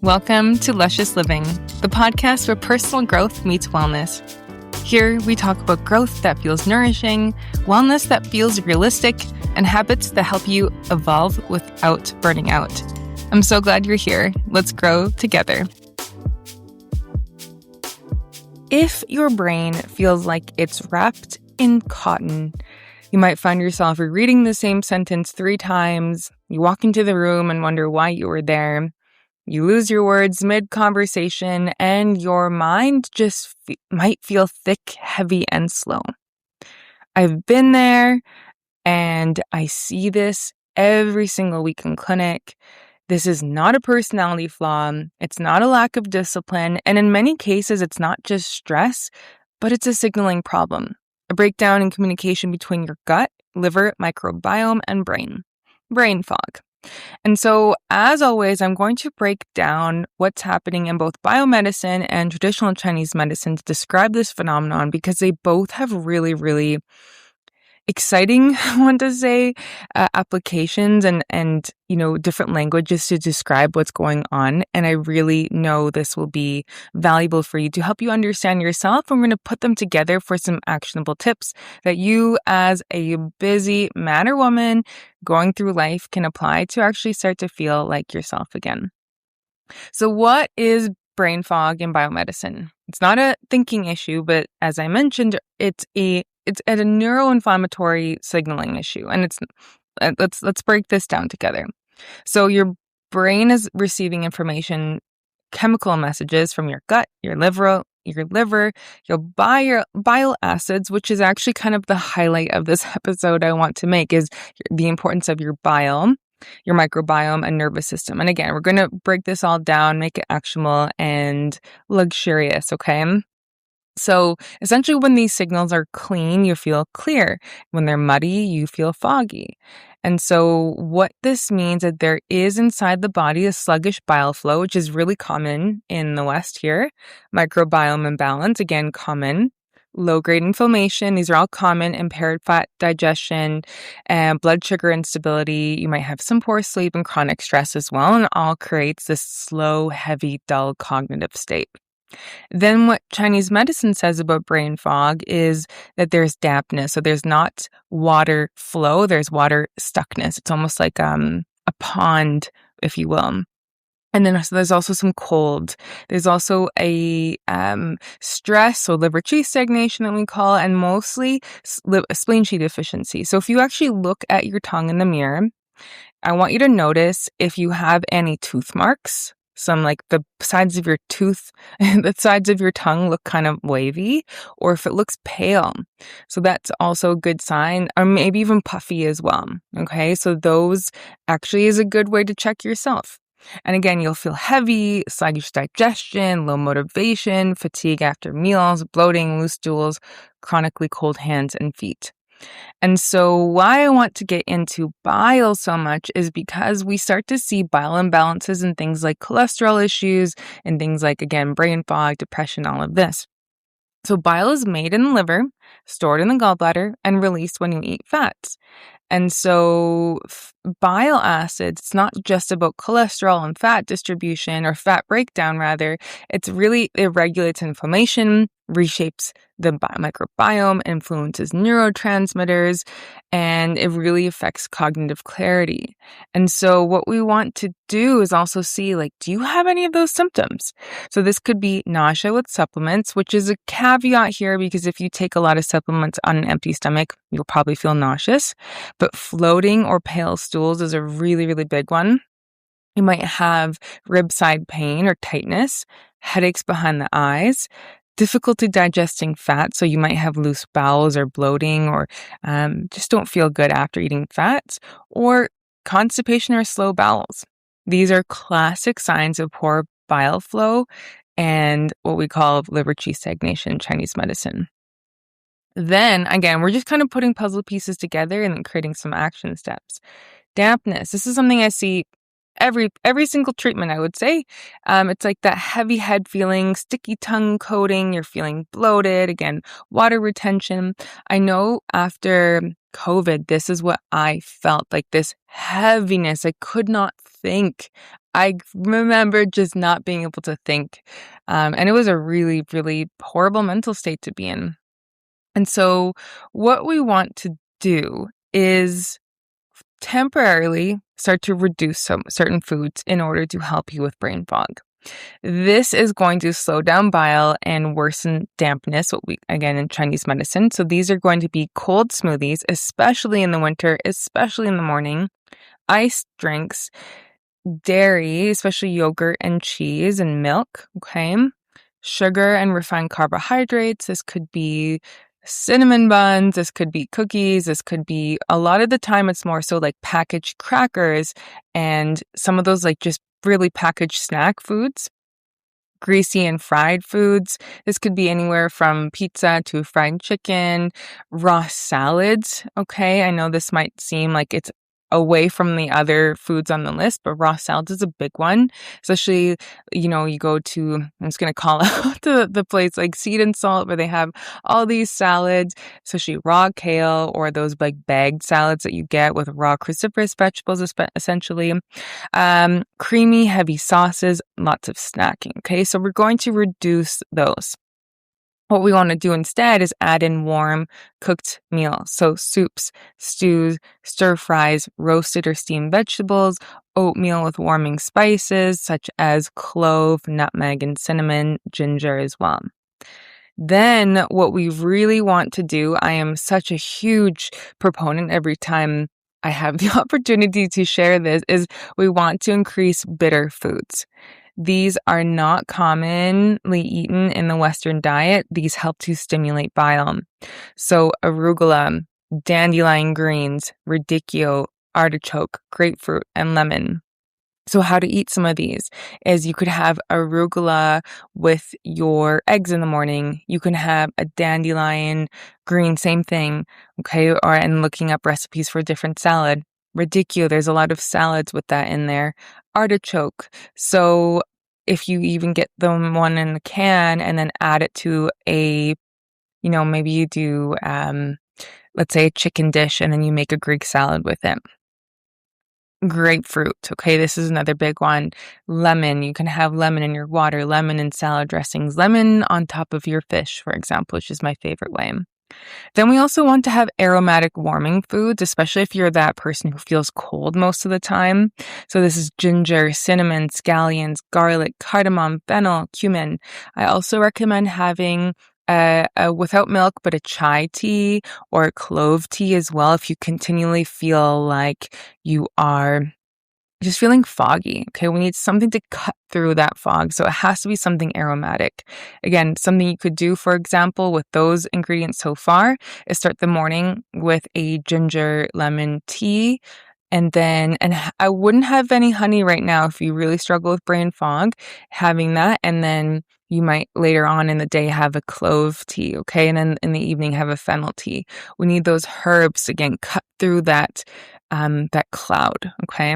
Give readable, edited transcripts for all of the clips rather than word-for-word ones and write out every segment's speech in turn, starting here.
Welcome to Luscious Living, the podcast where personal growth meets wellness. Here, we talk about growth that feels nourishing, wellness that feels realistic, and habits that help you evolve without burning out. I'm so glad you're here. Let's grow together. If your brain feels like it's wrapped in cotton, you might find yourself rereading the same sentence 3 times. You walk into the room and wonder why you were there. You lose your words mid-conversation, and your mind just might feel thick, heavy, and slow. I've been there, and I see this every single week in clinic. This is not a personality flaw. It's not a lack of discipline. And in many cases, it's not just stress, but it's a signaling problem. A breakdown in communication between your gut, liver, microbiome, and brain fog. And so, as always, I'm going to break down what's happening in both biomedicine and traditional Chinese medicine to describe this phenomenon, because they both have really, really exciting, I want to say, applications and different languages to describe what's going on. And I really know this will be valuable for you to help you understand yourself. And we're going to put them together for some actionable tips that you, as a busy man or woman going through life, can apply to actually start to feel like yourself again. So what is brain fog in biomedicine? It's not a thinking issue, but as I mentioned, it's a neuroinflammatory signaling issue. And let's break this down together. So your brain is receiving information, chemical messages from your gut, your liver, your bile acids, which is actually kind of the highlight of this episode I want to make, is the importance of your bile, your microbiome, and nervous system. And again, we're going to break this all down, make it actionable and luxurious, okay? So essentially, when these signals are clean, you feel clear. When they're muddy, you feel foggy. And so what this means is that there is inside the body a sluggish bile flow, which is really common in the West here. Microbiome imbalance, again, common. Low-grade inflammation, these are all common. Impaired fat digestion, and blood sugar instability. You might have some poor sleep and chronic stress as well, and it all creates this slow, heavy, dull cognitive state. Then what Chinese medicine says about brain fog is that there's dampness. So there's not water flow, there's water stuckness. It's almost like a pond, if you will. And then so there's also some cold. There's also a stress, so liver qi stagnation that we call, and mostly spleen qi deficiency. So if you actually look at your tongue in the mirror, I want you to notice if you have any tooth marks. Some like the sides of your the sides of your tongue look kind of wavy, or if it looks pale. So that's also a good sign, or maybe even puffy as well. Okay, so those actually is a good way to check yourself. And again, you'll feel heavy, sluggish digestion, low motivation, fatigue after meals, bloating, loose stools, chronically cold hands and feet. And so why I want to get into bile so much is because we start to see bile imbalances in things like cholesterol issues and things like, again, brain fog, depression, all of this. So bile is made in the liver, stored in the gallbladder, and released when you eat fats. And so bile acids, it's not just about cholesterol and fat distribution or fat breakdown, rather. It regulates inflammation, reshapes the microbiome, influences neurotransmitters, and it really affects cognitive clarity. And so what we want to do is also see, do you have any of those symptoms? So this could be nausea with supplements, which is a caveat here because if you take a lot of supplements on an empty stomach, you'll probably feel nauseous. But floating or pale stools is a really, really big one. You might have rib side pain or tightness, headaches behind the eyes, difficulty digesting fat, so you might have loose bowels or bloating, or just don't feel good after eating fats, or constipation or slow bowels. These are classic signs of poor bile flow and what we call liver qi stagnation in Chinese medicine. Then, again, we're just kind of putting puzzle pieces together and creating some action steps. Dampness. This is something I see every single treatment, I would say. It's like that heavy head feeling, sticky tongue coating, you're feeling bloated, again, water retention. I know after COVID, this is what I felt, like this heaviness. I could not think. I remember just not being able to think. And it was a really, really horrible mental state to be in. And so what we want to do is temporarily start to reduce some certain foods in order to help you with brain fog. This is going to slow down bile and worsen dampness, what we again in Chinese medicine. So these are going to be cold smoothies, especially in the winter, especially in the morning, iced drinks, dairy, especially yogurt and cheese and milk, okay? Sugar and refined carbohydrates. This could be cinnamon buns, this could be cookies, this could be a lot of the time it's more so like packaged crackers and some of those like just really packaged snack foods. Greasy and fried foods. This could be anywhere from pizza to fried chicken, raw salads. Okay, I know this might seem like it's away from the other foods on the list, but raw salads is a big one. Especially, you go to, I'm just going to call out the place like Seed and Salt where they have all these salads, especially raw kale or those like bagged salads that you get with raw cruciferous vegetables, essentially. Creamy, heavy sauces, lots of snacking. Okay, so we're going to reduce those. What we want to do instead is add in warm, cooked meals. So soups, stews, stir fries, roasted or steamed vegetables, oatmeal with warming spices such as clove, nutmeg, and cinnamon, ginger as well. Then what we really want to do, I am such a huge proponent every time I have the opportunity to share this, is we want to increase bitter foods. These are not commonly eaten in the Western diet. These help to stimulate bile. So arugula, dandelion greens, radicchio, artichoke, grapefruit, and lemon. So how to eat some of these is you could have arugula with your eggs in the morning. You can have a dandelion green, same thing, okay? And looking up recipes for different salad. Radicchio, there's a lot of salads with that in there. Artichoke. So if you even get the one in the can and then add it to maybe you do, let's say a chicken dish and then you make a Greek salad with it. Grapefruit. Okay, this is another big one. Lemon. You can have lemon in your water, lemon in salad dressings, lemon on top of your fish, for example, which is my favorite way. Then we also want to have aromatic warming foods, especially if you're that person who feels cold most of the time. So this is ginger, cinnamon, scallions, garlic, cardamom, fennel, cumin. I also recommend having without milk, but a chai tea or a clove tea as well if you continually feel like you are just feeling foggy. Okay, we need something to cut through that fog. So it has to be something aromatic. Again, something you could do, for example, with those ingredients so far is start the morning with a ginger lemon tea. And I wouldn't have any honey right now if you really struggle with brain fog, having that. And then you might later on in the day have a clove tea, okay? And then in the evening have a fennel tea. We need those herbs, again, cut through that cloud, okay?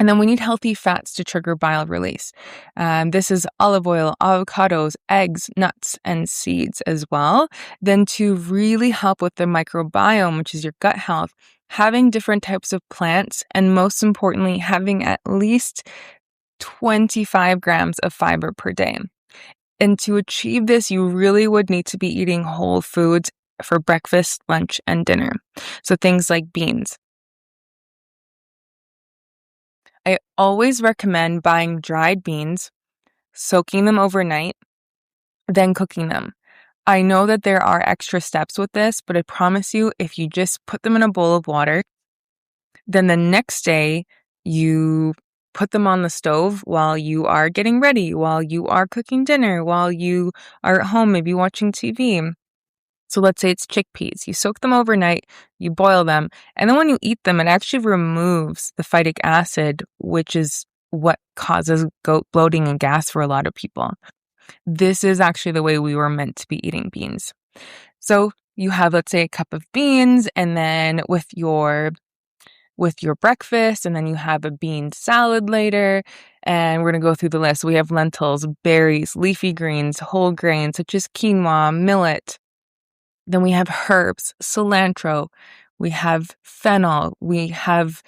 And then we need healthy fats to trigger bile release. This is olive oil, avocados, eggs, nuts, and seeds as well. Then to really help with the microbiome, which is your gut health, having different types of plants, and most importantly, having at least 25 grams of fiber per day. And to achieve this, you really would need to be eating whole foods for breakfast, lunch, and dinner. So things like beans. I always recommend buying dried beans, soaking them overnight, then cooking them. I know that there are extra steps with this, but I promise you, if you just put them in a bowl of water, then the next day you put them on the stove while you are getting ready, while you are cooking dinner, while you are at home, maybe watching TV. So let's say it's chickpeas. You soak them overnight, you boil them, and then when you eat them, it actually removes the phytic acid, which is what causes bloating and gas for a lot of people. This is actually the way we were meant to be eating beans. So you have, let's say, a cup of beans, and then with your with your breakfast, and then you have a bean salad later. And we're going to go through the list. We have lentils, berries, leafy greens, whole grains such as quinoa, millet. Then we have herbs, cilantro. We have fennel. We have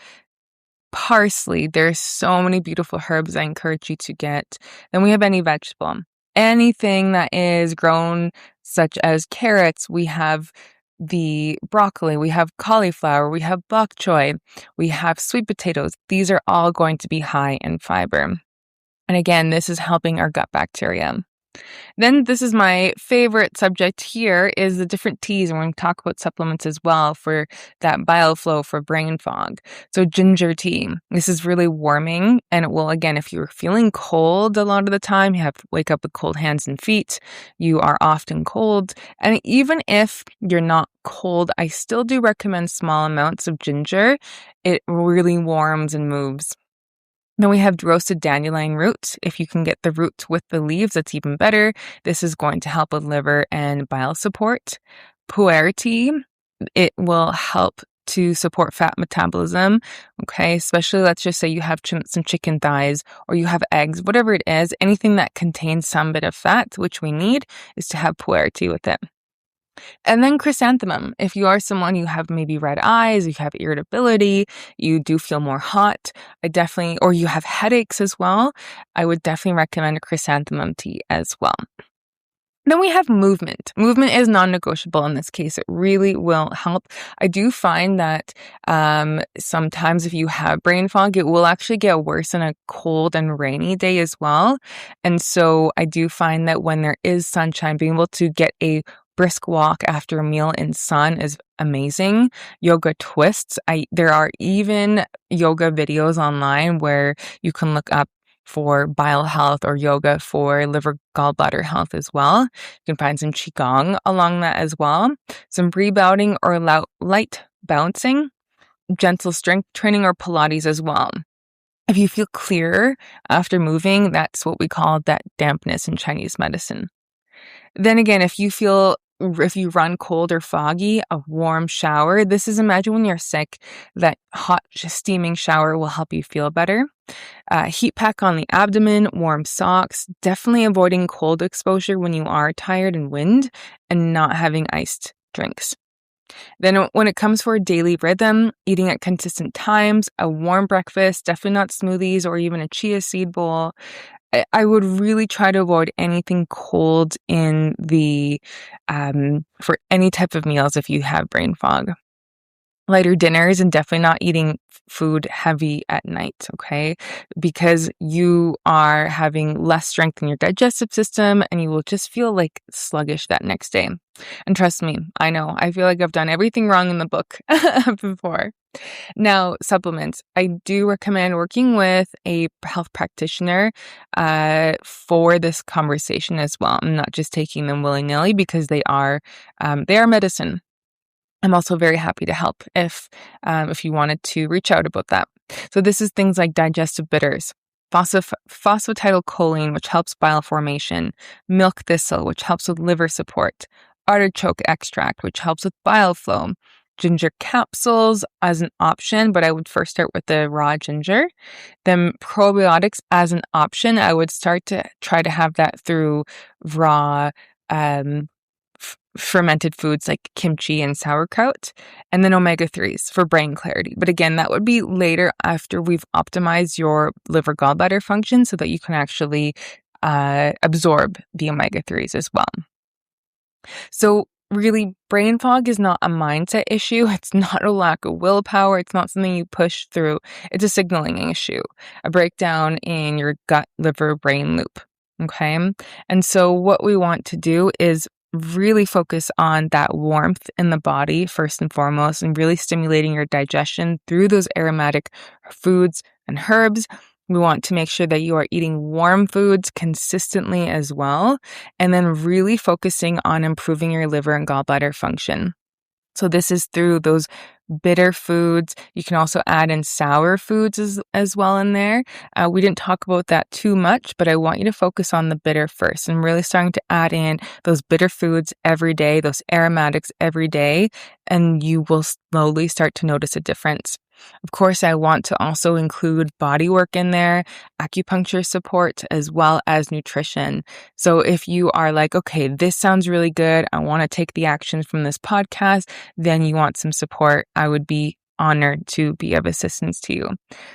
parsley. There's so many beautiful herbs I encourage you to get. Then we have any vegetable. Anything that is grown, such as carrots. We have the broccoli. We have cauliflower. We have bok choy. We have sweet potatoes. These are all going to be high in fiber. And again, this is helping our gut bacteria. Then this is my favorite subject here is the different teas. And we're going to talk about supplements as well for that bile flow for brain fog. So ginger tea, this is really warming. And it will, again, if you're feeling cold a lot of the time, you have to wake up with cold hands and feet. You are often cold. And even if you're not cold, I still do recommend small amounts of ginger. It really warms and moves. Then we have roasted dandelion root. If you can get the root with the leaves, that's even better. This is going to help with liver and bile support. Pu'er tea, it will help to support fat metabolism. Okay, especially let's just say you have some chicken thighs or you have eggs, whatever it is, anything that contains some bit of fat, which we need, is to have pu'er tea with it. And then chrysanthemum. If you are someone you have maybe red eyes, you have irritability, you do feel more hot, or you have headaches as well, I would definitely recommend a chrysanthemum tea as well. Then we have movement. Movement is non-negotiable in this case. It really will help. I do find that sometimes if you have brain fog, it will actually get worse on a cold and rainy day as well. And so I do find that when there is sunshine, being able to get a brisk walk after a meal in sun is amazing. Yoga twists. There are even yoga videos online where you can look up for bile health or yoga for liver gallbladder health as well. You can find some qigong along that as well. Some rebounding or light bouncing, gentle strength training or Pilates as well. If you feel clearer after moving, that's what we call that dampness in Chinese medicine. Then again, if you run cold or foggy, a warm shower. Imagine when you're sick, that hot steaming shower will help you feel better. Heat pack on the abdomen, warm socks, definitely avoiding cold exposure when you are tired and wind, and not having iced drinks. Then when it comes for a daily rhythm, eating at consistent times, a warm breakfast, definitely not smoothies or even a chia seed bowl. I would really try to avoid anything cold in for any type of meals if you have brain fog. Lighter dinners and definitely not eating food heavy at night, okay? Because you are having less strength in your digestive system and you will just feel like sluggish that next day. And trust me, I know, I feel like I've done everything wrong in the book before. Now, supplements. I do recommend working with a health practitioner for this conversation as well. I'm not just taking them willy-nilly because they are medicine. I'm also very happy to help if you wanted to reach out about that. So this is things like digestive bitters, phosphatidylcholine, which helps bile formation, milk thistle, which helps with liver support, artichoke extract, which helps with bile flow, ginger capsules as an option, but I would first start with the raw ginger. Then probiotics as an option, I would start to try to have that through raw fermented foods like kimchi and sauerkraut, and then omega-3s for brain clarity. But again, that would be later after we've optimized your liver gallbladder function so that you can actually absorb the omega-3s as well. So really, brain fog is not a mindset issue. It's not a lack of willpower. It's not something you push through. It's a signaling issue, a breakdown in your gut, liver, brain loop. Okay. And so what we want to do is really focus on that warmth in the body first and foremost, and really stimulating your digestion through those aromatic foods and herbs. We want to make sure that you are eating warm foods consistently as well, and then really focusing on improving your liver and gallbladder function. So this is through those bitter foods. You can also add in sour foods as well in there. We didn't talk about that too much, but I want you to focus on the bitter first and really starting to add in those bitter foods every day, those aromatics every day, and you will slowly start to notice a difference. Of course, I want to also include body work in there, acupuncture support, as well as nutrition. So if you are like, okay, this sounds really good, I want to take the actions from this podcast, then you want some support, I would be honored to be of assistance to you.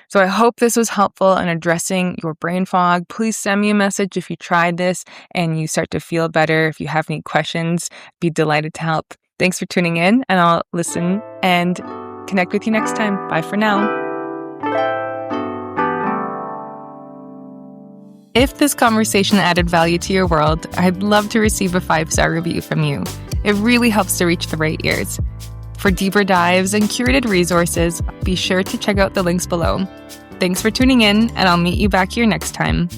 So I hope this was helpful in addressing your brain fog. Please send me a message if you tried this and you start to feel better. If you have any questions, be delighted to help. Thanks for tuning in, and I'll listen and connect with you next time. Bye for now. If this conversation added value to your world, I'd love to receive a 5-star review from you. It really helps to reach the right ears. For deeper dives and curated resources, be sure to check out the links below. Thanks for tuning in, and I'll meet you back here next time.